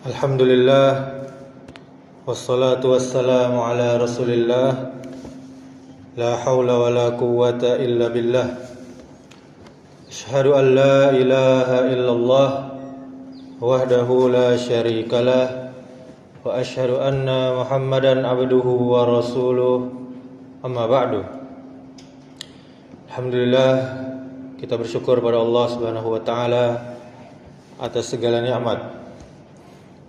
Alhamdulillah, wassalatu wassalamu ala rasulillah, la hawla wa la quwwata illa billah. Ashhadu an la ilaha illallah wahdahu la syarikalah, wa ashhadu anna muhammadan abduhu wa rasuluh, amma ba'du. Alhamdulillah, kita bersyukur pada Allah Subhanahu wa taala atas segala nikmat.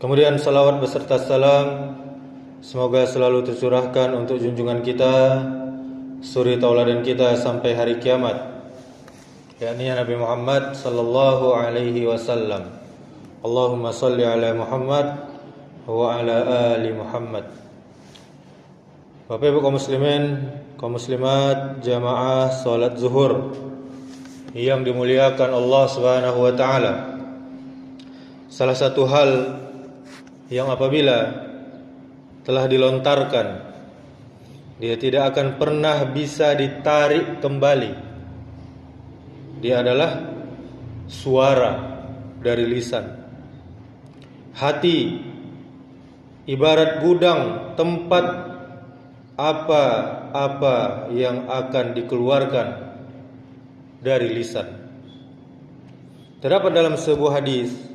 Kemudian salawat beserta salam semoga selalu tercurahkan untuk junjungan kita, suri tauladan kita sampai hari kiamat, yakni Nabi Muhammad sallallahu alaihi wasallam. Allahumma salli ala Muhammad wa ala ali Muhammad. Bapak Ibu kaum muslimin, kaum muslimat, jamaah salat zuhur yang dimuliakan Allah Subhanahu wa taala. Salah satu hal yang apabila telah dilontarkan, dia tidak akan pernah bisa ditarik kembali. Dia adalah suara dari lisan. Hati ibarat gudang tempat apa-apa yang akan dikeluarkan dari lisan. Terdapat dalam sebuah hadis,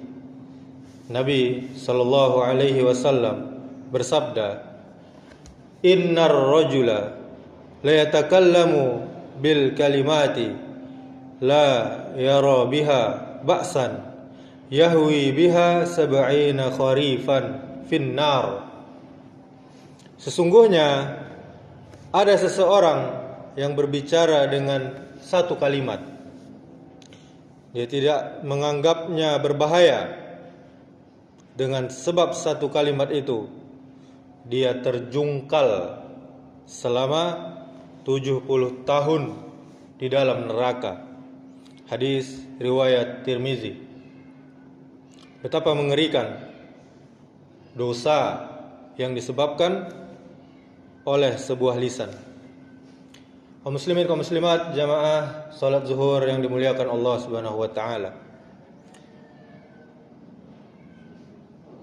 Nabi sallallahu alaihi wasallam bersabda, "Innar rajula la yatakallamu bil kalimati la yara biha ba'san yahwi biha sab'ina kharifan finnar." Sesungguhnya ada seseorang yang berbicara dengan satu kalimat, dia tidak menganggapnya berbahaya. Dengan sebab satu kalimat itu, dia terjungkal selama 70 tahun di dalam neraka. Hadis riwayat Tirmizi. Betapa mengerikan dosa yang disebabkan oleh sebuah lisan. Kaum muslimin, kaum muslimat, jamaah salat zuhur yang dimuliakan Allah Subhanahu wa taala.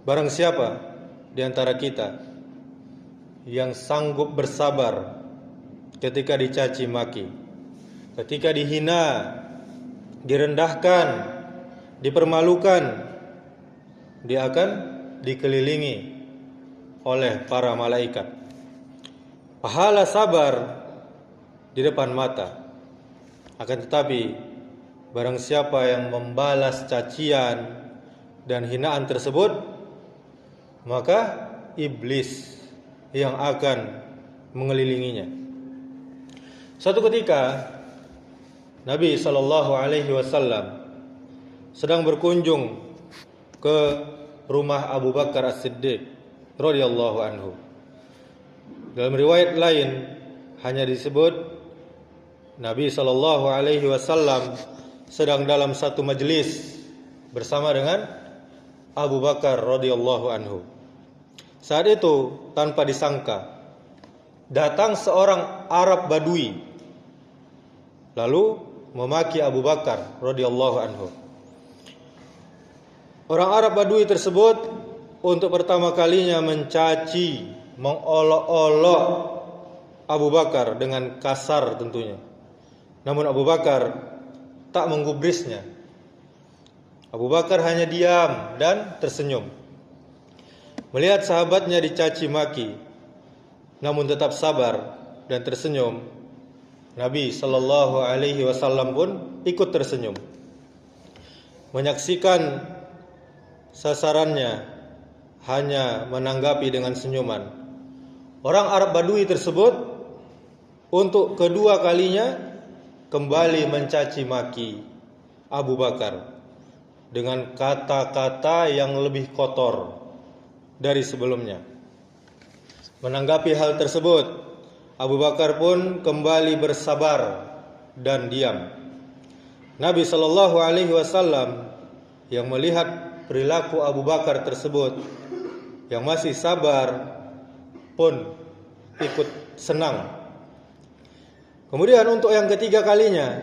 Barang siapa di antara kita yang sanggup bersabar ketika dicaci maki, ketika dihina, direndahkan, dipermalukan, dia akan dikelilingi oleh para malaikat. Pahala sabar di depan mata. Akan tetapi barang siapa yang membalas cacian dan hinaan tersebut, maka iblis yang akan mengelilinginya. Suatu ketika Nabi sallallahu alaihi wasallam sedang berkunjung ke rumah Abu Bakar As-Siddiq radhiyallahu anhu. Dalam riwayat lain hanya disebut Nabi sallallahu alaihi wasallam sedang dalam satu majelis bersama dengan Abu Bakar radhiyallahu anhu. Saat itu tanpa disangka datang seorang Arab Badui lalu memaki Abu Bakar radhiyallahu anhu. Orang Arab Badui tersebut untuk pertama kalinya mencaci, mengolok-olok Abu Bakar dengan kasar tentunya. Namun Abu Bakar tak menggubrisnya. Abu Bakar hanya diam dan tersenyum. Melihat sahabatnya dicaci maki, namun tetap sabar dan tersenyum, Nabi sallallahu alaihi wasallam pun ikut tersenyum. Menyaksikan sasarannya hanya menanggapi dengan senyuman. Orang Arab Badui tersebut untuk kedua kalinya kembali mencaci maki Abu Bakar dengan kata-kata yang lebih kotor dari sebelumnya. Menanggapi hal tersebut, Abu Bakar pun kembali bersabar dan diam. Nabi sallallahu alaihi wasallam yang melihat perilaku Abu Bakar tersebut yang masih sabar pun ikut senang. Kemudian untuk yang ketiga kalinya,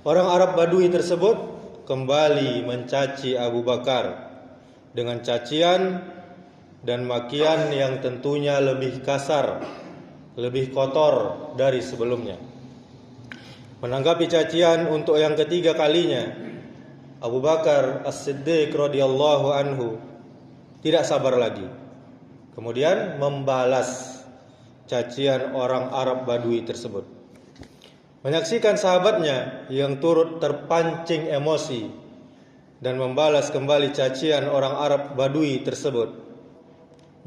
orang Arab Badui tersebut kembali mencaci Abu Bakar dengan cacian dan makian yang tentunya lebih kasar, lebih kotor dari sebelumnya. Menanggapi cacian untuk yang ketiga kalinya, Abu Bakar As-Siddiq radhiyallahu anhu tidak sabar lagi. Kemudian membalas cacian orang Arab Badui tersebut. Menyaksikan sahabatnya yang turut terpancing emosi dan membalas kembali cacian orang Arab Badui tersebut,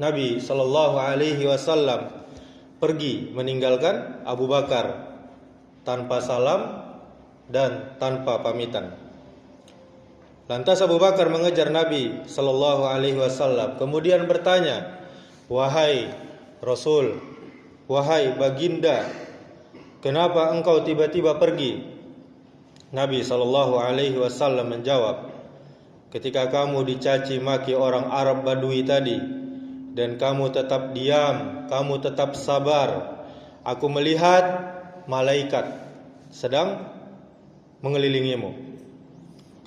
Nabi sallallahu alaihi wasallam pergi meninggalkan Abu Bakar tanpa salam dan tanpa pamitan. Lantas Abu Bakar mengejar Nabi sallallahu alaihi wasallam, kemudian bertanya, "Wahai Rasul, wahai baginda, kenapa engkau tiba-tiba pergi?" Nabi sallallahu alaihi wasallam menjawab, "Ketika kamu dicaci maki orang Arab Badui tadi dan kamu tetap diam, kamu tetap sabar, aku melihat malaikat sedang mengelilingimu.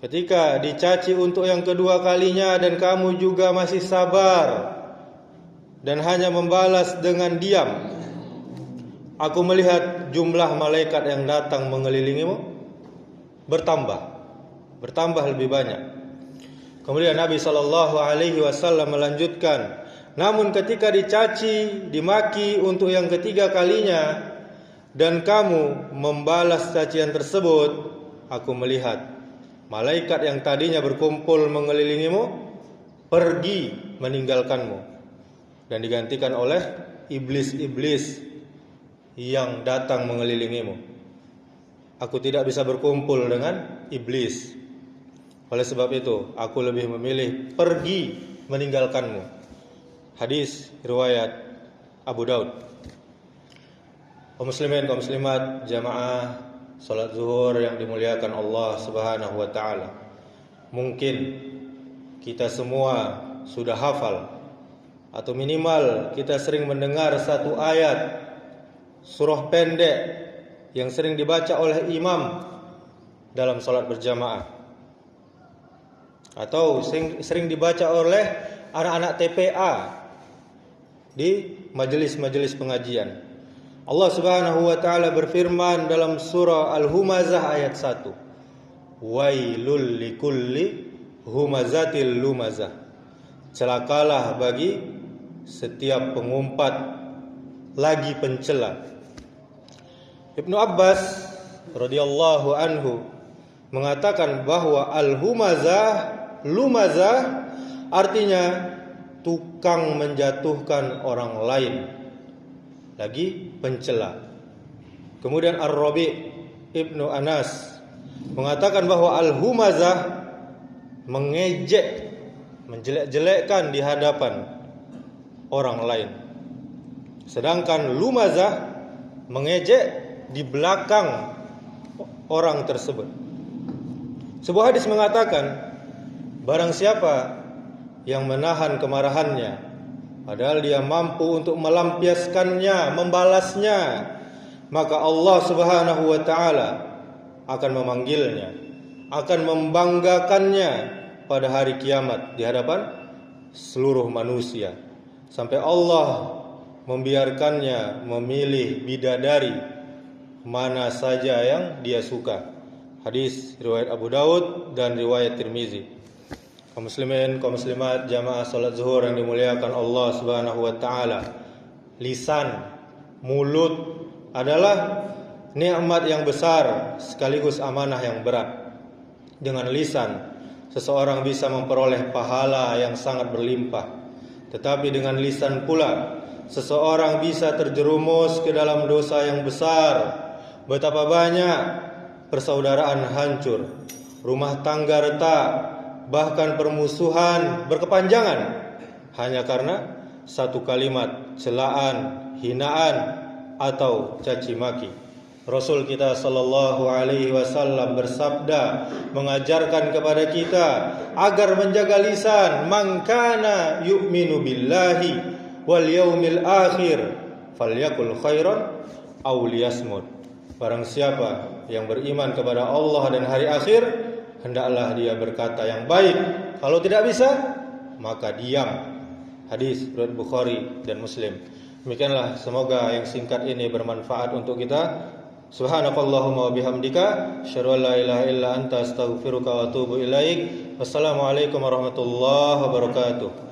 Ketika dicaci untuk yang kedua kalinya dan kamu juga masih sabar dan hanya membalas dengan diam, aku melihat jumlah malaikat yang datang mengelilingimu bertambah lebih banyak." Kemudian Nabi sallallahu alaihi wasallam melanjutkan, "Namun ketika dicaci, dimaki untuk yang ketiga kalinya dan kamu membalas cacian tersebut, aku melihat malaikat yang tadinya berkumpul mengelilingimu pergi meninggalkanmu dan digantikan oleh iblis-iblis yang datang mengelilingimu. Aku tidak bisa berkumpul dengan iblis. Oleh sebab itu, aku lebih memilih pergi meninggalkanmu." Hadis riwayat Abu Daud. Kaum muslimin, kaum muslimat, jamaah salat zuhur yang dimuliakan Allah Subhanahu wa taala. Mungkin kita semua sudah hafal atau minimal kita sering mendengar satu ayat surah pendek yang sering dibaca oleh imam dalam salat berjamaah, atau sering dibaca oleh anak-anak TPA di majelis-majelis pengajian. Allah Subhanahu wa taala berfirman dalam surah Al-Humazah ayat 1, "Wailul likulli humazatil lumazah." Celakalah bagi setiap pengumpat lagi pencela. Ibnu Abbas radhiyallahu anhu mengatakan bahwa lumazah artinya tukang menjatuhkan orang lain, lagi pencela. Kemudian Ar-Rabi' Ibnu Anas mengatakan bahwa al-humazah mengejek, menjelek-jelekkan di hadapan orang lain, sedangkan lumazah mengejek di belakang orang tersebut. Sebuah hadis mengatakan, barang siapa yang menahan kemarahannya padahal dia mampu untuk melampiaskannya, membalasnya, maka Allah Subhanahu wa taala akan memanggilnya, akan membanggakannya pada hari kiamat di hadapan seluruh manusia, sampai Allah membiarkannya memilih bidadari mana saja yang dia suka. Hadis riwayat Abu Daud dan riwayat Tirmizi. Kaum muslimin, kaum muslimat, jamaah salat zuhur yang dimuliakan Allah Subhanahu wa taala. Lisan, mulut adalah nikmat yang besar sekaligus amanah yang berat. Dengan lisan seseorang bisa memperoleh pahala yang sangat berlimpah. Tetapi dengan lisan pula seseorang bisa terjerumus ke dalam dosa yang besar. Betapa banyak persaudaraan hancur, rumah tangga retak, bahkan permusuhan berkepanjangan hanya karena satu kalimat celaan, hinaan atau caci maki. Rasul kita sallallahu alaihi wasallam bersabda, mengajarkan kepada kita agar menjaga lisan. Man kana yu'minu billahi wal yaumil akhir falyakul khairan aw liyasmut. Barang siapa yang beriman kepada Allah dan hari akhir, hendaklah dia berkata yang baik. Kalau tidak bisa, maka diam. Hadis riwayat Bukhari dan Muslim. Demikianlah, semoga yang singkat ini bermanfaat untuk kita. Subhanakallahumma wa bihamdika asyhadu an la ilaha illa anta astaghfiruka wa atubu ilaik. Wassalamualaikum warahmatullahi wabarakatuh.